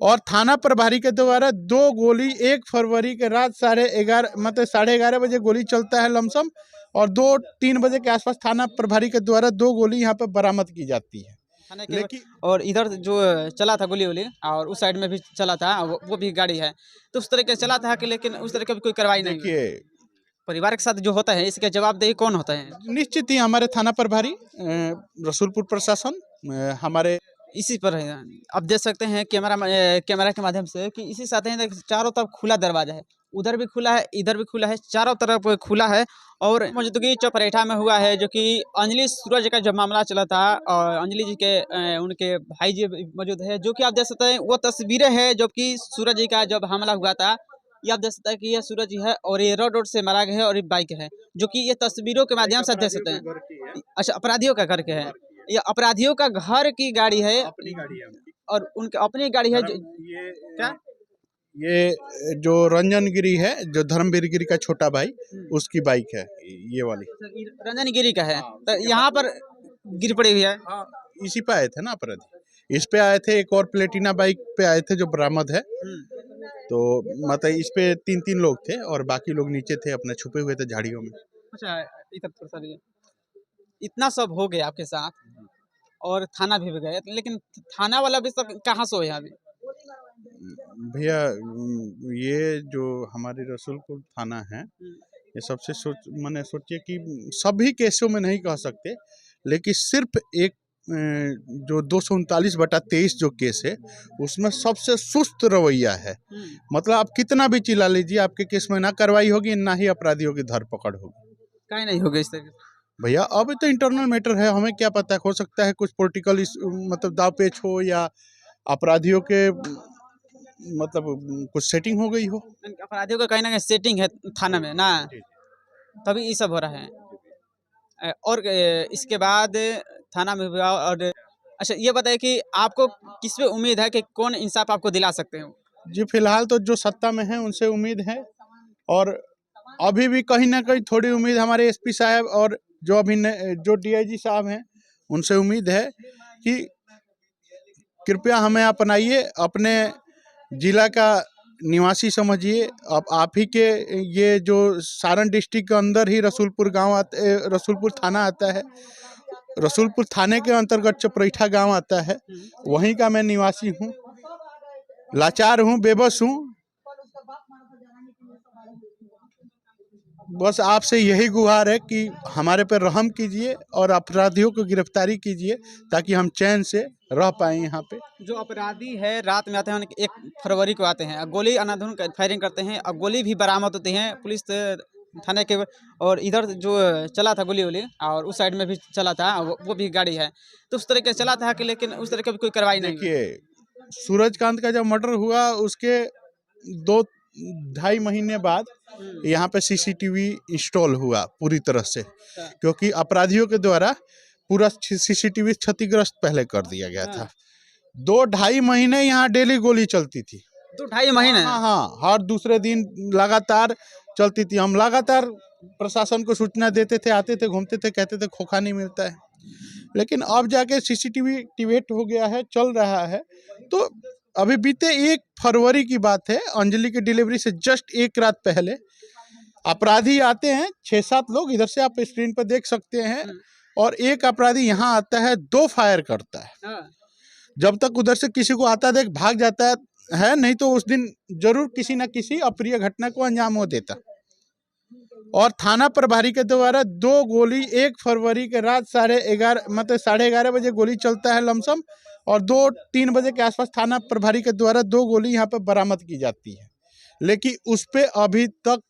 और थाना प्रभारी के द्वारा 2 गोली 1 फरवरी के रात 11:30 बजे गोली चलता है लमसम, और 2-3 बजे के आसपास थाना प्रभारी के द्वारा 2 गोली यहाँ पे बरामद की जाती है। लेकिन और इधर जो चला था गोली वोली और उस साइड में भी चला था, वो भी गाड़ी है, तो उस तरह के चला था कि लेकिन उस तरह की कोई कार्रवाई नहीं हुई। देखिए, परिवार के साथ जो होता है इसके जवाबदेही कौन होता है? निश्चित ही हमारे थाना प्रभारी, रसूलपुर प्रशासन, हमारे इसी पर है। आप देख सकते हैं कैमरा के माध्यम से कि इसी साथ ही चारों तरफ खुला दरवाजा है, उधर भी खुला है, इधर भी खुला है, चारों तरफ खुला है। और मौजूदगी चपरेठा में हुआ है, जो कि अंजलि सूरज का जब मामला चला था और अंजलि जी के उनके भाई जी मौजूद है, जो कि आप देख सकते हैं वो तस्वीरें हैं जो कि सूरज जी का जब हमला हुआ था, ये आप देख सकते हैं कि ये सूरज जी है और ये रोड से मारा गया है और ये बाइक है, जो कि ये तस्वीरों के माध्यम से देख सकते हैं। अच्छा, अपराधियों का घर के है, ये अपराधियों का घर की गाड़ी है, अपनी गाड़ी है और उनकी अपनी गाड़ी है। ये क्या ये जो रंजन गिरी है, जो धर्मवीर गिरी का छोटा भाई, उसकी बाइक है ये वाली। रंजन गिरी का है, तो यहाँ पर गिर पड़ी हुई है। इसी पे आए थे ना अपराधी, इस पे आए थे, एक और प्लेटिना बाइक पे आए थे जो बरामद है। तो मतलब इस पे 3 लोग थे और बाकी लोग नीचे थे, अपने छुपे हुए थे झाड़ियों में। अच्छा, इधर थोड़ा सा इतना सब हो गया आपके साथ और थाना भी गए, लेकिन थाना वाला भी सब कहाँ से हो यहाँ भी? भैया, ये जो हमारे रसूलपुर थाना है, ये सबसे मैंने सोचिए कि सभी केसों में नहीं कह सकते, लेकिन सिर्फ एक जो 239/23 जो केस है उसमें सबसे सुस्त रवैया है। मतलब आप कितना भी चिल्ला लीजिए, आपके केस में ना कार्रवाई होगी, ना ही अपराधियों की धरपकड़ होगी। कहीं नहीं होगा इस तरह। भैया अब तो इंटरनल मैटर है, हमें क्या पता, हो सकता है कुछ पॉलिटिकल मतलब दाव पेच हो, या अपराधियों के मतलब कुछ सेटिंग हो गई हो। अपराधियों का कहीं ना कहीं सेटिंग है थाना में ना, तभी ये सब हो रहा है। और इसके बाद थाना में हुआ। और अच्छा, ये बताइए कि आपको किस पे उम्मीद है कि कौन इंसाफ आपको दिला सकते हैं? जी, फिलहाल तो जो सत्ता में है उनसे उम्मीद है, और अभी भी कहीं ना कहीं थोड़ी उम्मीद हमारे एसपी साहब और जो अभी जो डीआईजी साहब हैं उनसे उम्मीद है कि कृपया हमें अपनाइए, अपने जिला का निवासी समझिए। अब आप ही के ये जो सारण डिस्ट्रिक्ट के अंदर ही रसूलपुर थाना आता है, रसूलपुर थाने के अंतर्गत चपरेठा गांव आता है, वहीं का मैं निवासी हूँ। लाचार हूँ, बेबस हूँ, बस आपसे यही गुहार है कि हमारे पर रहम कीजिए और अपराधियों को गिरफ्तारी कीजिए, ताकि हम चैन से रह पाए यहाँ पे। जो अपराधी है रात में आते हैं, 1 फरवरी को आते हैं, गोली अनाधुन फायरिंग करते हैं और गोली भी बरामद होती हैं पुलिस थाने के। और इधर जो चला था गोली वोली और उस साइड में भी चला था, वो भी गाड़ी है, तो उस तरह के चला था कि लेकिन उस तरह की कोई कार्रवाई नहीं। देखिए, सूरजकांत का जब मर्डर हुआ उसके 2-2.5 महीने बाद यहाँ पे सीसीटीवी इंस्टॉल हुआ पूरी तरह से, क्योंकि अपराधियों के द्वारा पूरा सीसीटीवी क्षतिग्रस्त पहले कर दिया गया था। 2-2.5 महीने यहाँ डेली गोली चलती थी। 2-2.5 महीने? हाँ, हर दूसरे दिन लगातार चलती थी। हम लगातार प्रशासन को सूचना देते थे, आते थे, घूमते थे, कहते थे खोखा नहीं मिलता है, लेकिन अब जाके सीसीटीवी एक्टिवेट हो गया है, चल रहा है। तो अभी बीते 1 फरवरी की बात है, अंजलि की डिलीवरी से जस्ट 1 रात पहले अपराधी आते हैं, 6-7 लोग, इधर से आप स्क्रीन पर देख सकते हैं, और एक अपराधी यहाँ आता है, 2 फायर करता है। जब तक उधर से किसी को आता देख भाग जाता है, नहीं तो उस दिन जरूर किसी न किसी अप्रिय घटना को अंजाम हो देता। और थाना प्रभारी के द्वारा 2 गोली 1 फरवरी के रात 11:30 बजे गोली चलता है लमसम, और 2-3 बजे के आसपास थाना प्रभारी के द्वारा 2 गोली यहाँ पे बरामद की जाती है, लेकिन उस पे अभी तक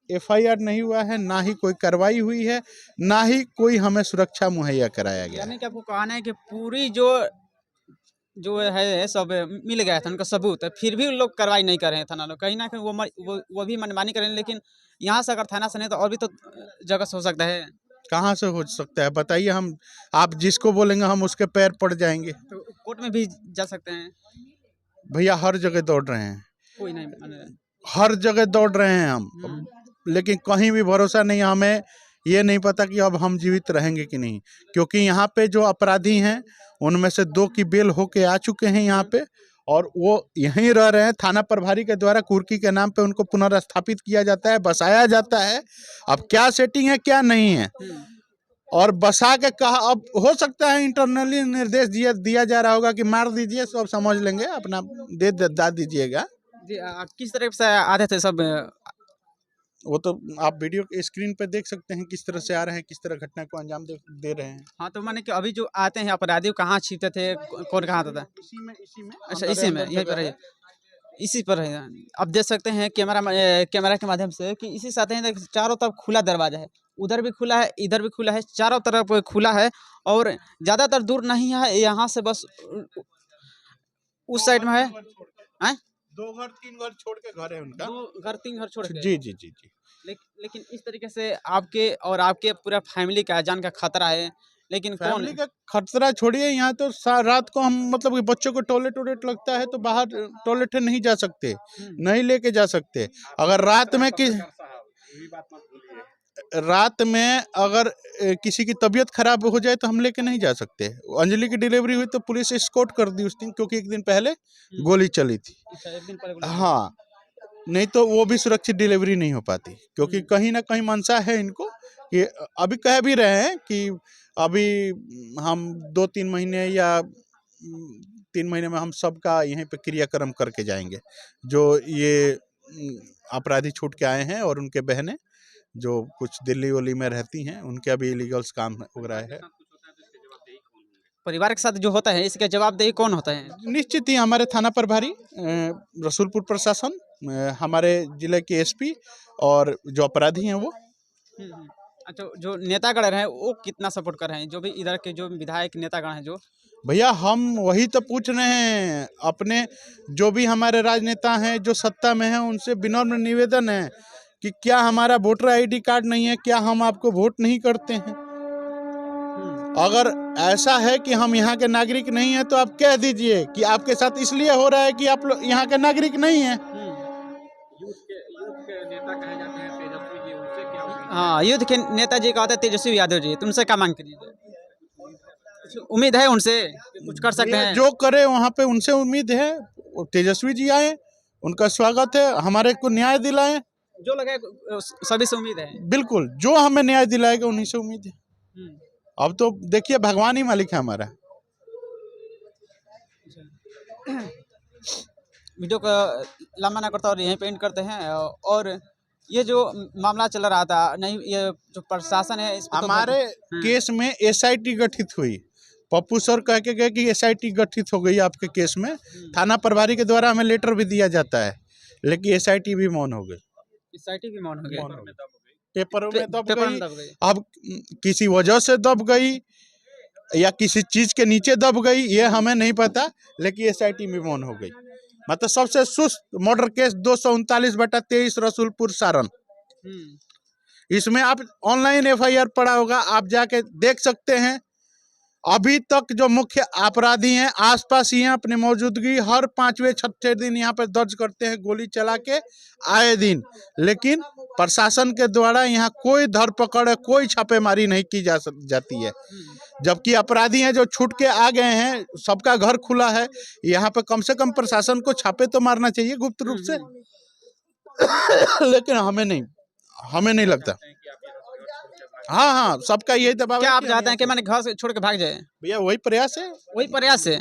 एफआईआर नहीं हुआ है, ना ही कोई कार्रवाई हुई है, ना ही कोई हमें सुरक्षा मुहैया कराया गया है। यानी कि आपको कहना है कि पूरी जो है सब मिल गया था उनका सबूत, फिर भी लोग कार्रवाई नहीं कर रहे हैं थाना लोग, कहीं ना कहीं वो भी मनमानी कर रहे हैं। लेकिन यहाँ से अगर थाना से नहीं तो और भी तो जगह से हो सकता है। कहाँ से हो सकता है बताइए? आप जिसको बोलेंगे हम उसके पैर पड़ जाएंगे। तो कोर्ट में भी जा सकते हैं। भैया हर जगह दौड़ रहे हैं, कोई नहीं मान रहा है। हर जगह दौड़ रहे हैं हम, लेकिन कहीं भी भरोसा नहीं। हमें ये नहीं पता कि अब हम जीवित रहेंगे कि नहीं, क्योंकि यहाँ पे जो अपराधी हैं उनमें से 2 की बेल होके आ चुके हैं यहाँ पे, और वो यहीं रह रहे हैं। थाना प्रभारी के द्वारा कुर्की के नाम पे उनको पुनर्स्थापित किया जाता है, बसाया जाता है। अब क्या सेटिंग है क्या नहीं है, और बसा के कहा, अब हो सकता है इंटरनली निर्देश दिया जा रहा होगा कि मार दीजिए, सब समझ लेंगे, अपना दा दीजिएगा। जी किस तरह से आते थे सब? वो तो आप वीडियो के स्क्रीन पे देख सकते हैं किस तरह से आ रहे हैं, किस तरह घटना को अंजाम दे रहे हैं। हाँ, तो माने कि अभी जो आते हैं अपराधी, कहाँ छिपते थे, कौन कहाँ आता था? इसी में अच्छा, इसी में, यहीं पर है, इसी पर है। अब देख सकते हैं कैमरा के माध्यम से कि इसी साथ ही चारों तरफ खुला दरवाजा है, उधर भी खुला है, इधर भी खुला है, चारों तरफ खुला है। और ज़्यादातर दूर नहीं है, यहाँ से बस उस साइड में है। हैं? 2 घर 3 घर छोड़ के घर है उनका। 2 घर 3 घर छोड़ के। जी जी जी जी। लेकिन इस तरीके से आपके और आपके पूरा फैमिली का जान का खतरा है, लेकिन कौन? फैमिली का खतरा छोड़िए, यहाँ तो रात को हम मतलब कि बच्चों को टॉयलेट लगता है तो बाहर टॉयलेट नहीं जा सकते, नहीं लेके जा सकते। अगर रात में अगर किसी की तबीयत खराब हो जाए तो हम लेके नहीं जा सकते। अंजलि की डिलीवरी हुई तो पुलिस एस्कॉर्ट कर दी उस दिन, क्योंकि एक दिन पहले गोली चली थी। अच्छा, एक दिन पहले। हाँ, नहीं तो वो भी सुरक्षित डिलीवरी नहीं हो पाती, क्योंकि कहीं ना कहीं मंशा है इनको कि अभी कह भी रहे हैं कि अभी हम 2-3 महीने या 3 महीने में हम सबका यहीं पे क्रियाक्रम करके जाएंगे। जो ये अपराधी छूट के आए हैं और उनके बहनें जो कुछ दिल्ली वली में रहती हैं, उनके अभी इलीगल्स काम हो रहा है। परिवार के साथ जो होता है इसका जवाबदेही कौन होता है? निश्चित ही हमारे थाना प्रभारी, रसूलपुर प्रशासन, हमारे जिले के एसपी और जो अपराधी हैं वो। अच्छा, जो नेतागण हैं वो कितना सपोर्ट कर रहे हैं? जो भी इधर के जो विधायक नेतागण हैं, जो भैया हम वही तो पूछ रहे हैं, अपने जो भी हमारे राजनेता हैं जो सत्ता में हैं उनसे विनम्र निवेदन है कि क्या हमारा वोटर आईडी कार्ड नहीं है, क्या हम आपको वोट नहीं करते हैं? अगर ऐसा है कि हम यहाँ के नागरिक नहीं हैं तो आप कह दीजिए कि आपके साथ इसलिए हो रहा है कि आप लोग यहाँ के नागरिक नहीं हैं। यूथ के नेता कहे जाते हैं तेजस्वी जी, उनसे क्या? हाँ, यूथ के नेताजी का होता है तेजस्वी यादव जी, तुमसे क्या मांग करिए? उम्मीद है उनसे कि कुछ कर सकते हैं? जो करे वहाँ पे उनसे उम्मीद है। तेजस्वी जी आए, उनका स्वागत है, हमारे को न्याय दिलाएं। जो लगे सभी से उम्मीद है। बिल्कुल, जो हमें न्याय दिलाएगा उन्हीं से उम्मीद है। अब तो देखिए भगवान ही मालिक है हमारा। वीडियो का लंबा ना करता और यहीं पे एंड करते हैं। और ये जो मामला चल रहा था, नहीं, ये जो प्रशासन है इस हमारे केस में एसआईटी गठित हुई। पप्पू सर कह के गए कि एसआईटी गठित हो गई आपके केस में। थाना प्रभारी के द्वारा हमें लेटर भी दिया जाता है, लेकिन एसआईटी भी मौन हो गई। एसआईटी भी मौन हो गई, पेपरों में दब गई। अब किसी वजह से दब गई या किसी चीज के नीचे दब गई ये हमें नहीं पता, लेकिन एसआईटी में मौन हो गई। मतलब सबसे सुस्त मर्डर केस 239/23 रसूलपुर सारण। इसमें आप ऑनलाइन एफआईआर पड़ा होगा, आप जाके देख सकते हैं। अभी तक जो मुख्य अपराधी हैं आसपास ही हैं, अपनी मौजूदगी हर 5वें 6ठे दिन यहाँ पर दर्ज करते हैं गोली चला के आए दिन। लेकिन प्रशासन के द्वारा यहाँ कोई धरपकड़, कोई छापेमारी नहीं की जाती है। जबकि अपराधी हैं जो छूट के आ गए हैं, सबका घर खुला है। यहाँ पे कम से कम प्रशासन को छापे तो मारना चाहिए गुप्त रूप से। लेकिन हमें नहीं लगता। हाँ, सबका यही दबाव। क्या आप चाहते हैं कि मैंने घर से छोड़ के भाग जाए? भैया वही प्रयास है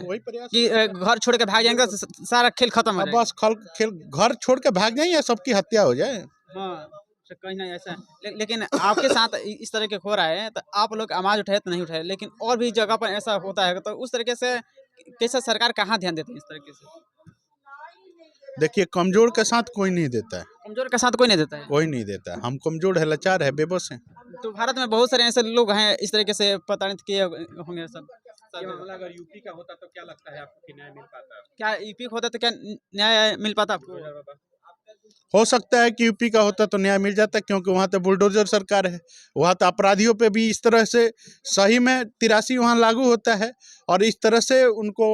कि घर छोड़ के भाग जाएंगे तो सारा खेल खत्म हो जाएगा। बस खेल घर छोड़ के भाग जाए या सबकी हत्या हो जाए। हाँ, कहीं नहीं ऐसा। लेकिन आपके साथ इस तरह के हो रहा है तो आप लोग आवाज उठाए तो नहीं उठाए, लेकिन और भी जगह पर ऐसा होता है तो उस तरीके से कैसे सरकार कहाँ ध्यान देती है इस तरीके से? देखिए, कमजोर के साथ कोई नहीं देता है। कमजोर के साथ कोई नहीं देता है? कोई नहीं देता है। हम कमजोर है, लाचार है, बेबस है। तो भारत में बहुत सारे ऐसे लोग हैं इस तरीके से प्रताड़ित किए होंगे सब। ये मामला अगर यूपी का होता तो क्या लगता है आपको कि न्याय मिल पाता? क्या यूपी होता तो क्या न्याय मिल पाता आपको? हो सकता है कि यूपी का होता तो न्याय मिल जाता, क्योंकि वहाँ तो बुलडोजर सरकार है। वहाँ तो अपराधियों पे भी इस तरह से सही में 83 वहाँ लागू होता है और इस तरह से उनको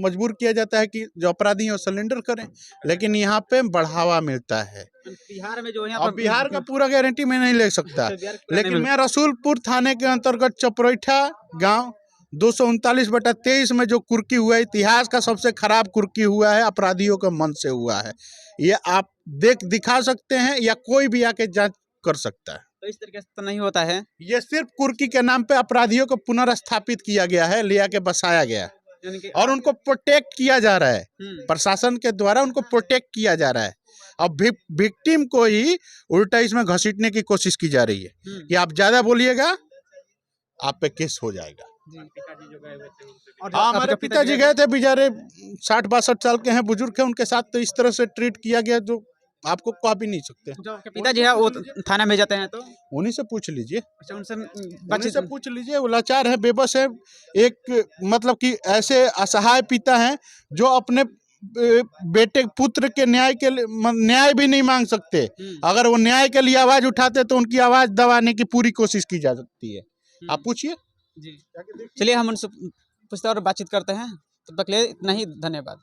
मजबूर किया जाता है कि जो अपराधी हैं वो सरेंडर करें। लेकिन यहाँ पे बढ़ावा मिलता है। बिहार में जो है, अब बिहार का पूरा गारंटी मैं नहीं ले सकता, लेकिन मैं रसूलपुर थाने के अंतर्गत चपरैठा गांव 239/23 में जो कुर्की हुआ है, इतिहास का सबसे खराब कुर्की हुआ है, अपराधियों के मन से हुआ है। ये आप दिखा सकते हैं या कोई भी आके जांच कर सकता है। तो इस तरीके से तो नहीं होता है। ये सिर्फ कुर्की के नाम पे अपराधियों को पुनर्स्थापित किया गया है, लिया के बसाया गया है यानी कि और उनको प्रोटेक्ट किया जा रहा है। हम्म, प्रशासन के द्वारा उनको प्रोटेक्ट किया जा रहा है। अब विक्टिम को ही उल्टा इसमें घसीटने की कोशिश की जा रही है कि आप ज्यादा बोलिएगा, आप पे केस हो जाएगा। पिताजी जो गए हुए थे उनसे भी- और हाँ, आपके हमारे पिताजी गए थे, बेचारे 60-62 साल के हैं, बुजुर्ग हैं, उनके साथ तो इस तरह से ट्रीट किया गया जो आपको कह भी नहीं सकते। जो आपके पिताजी है वो थाना में जाते हैं तो उन्हीं से पूछ लीजिए, अच्छा उनसे उन्हीं बातचीत से पूछ लीजिए। वो लाचार है, बेबस है, एक मतलब कि ऐसे असहाय पिता हैं जो अपने बेटे पुत्र के न्याय के लिए न्याय भी नहीं मांग सकते। अगर वो न्याय के लिए आवाज उठाते तो उनकी आवाज दबाने की पूरी कोशिश की जा सकती है। आप पूछिए। जी। चलिए हम उनसे पूछते हैं और बातचीत करते हैं। तब तक के लिए इतना ही, धन्यवाद।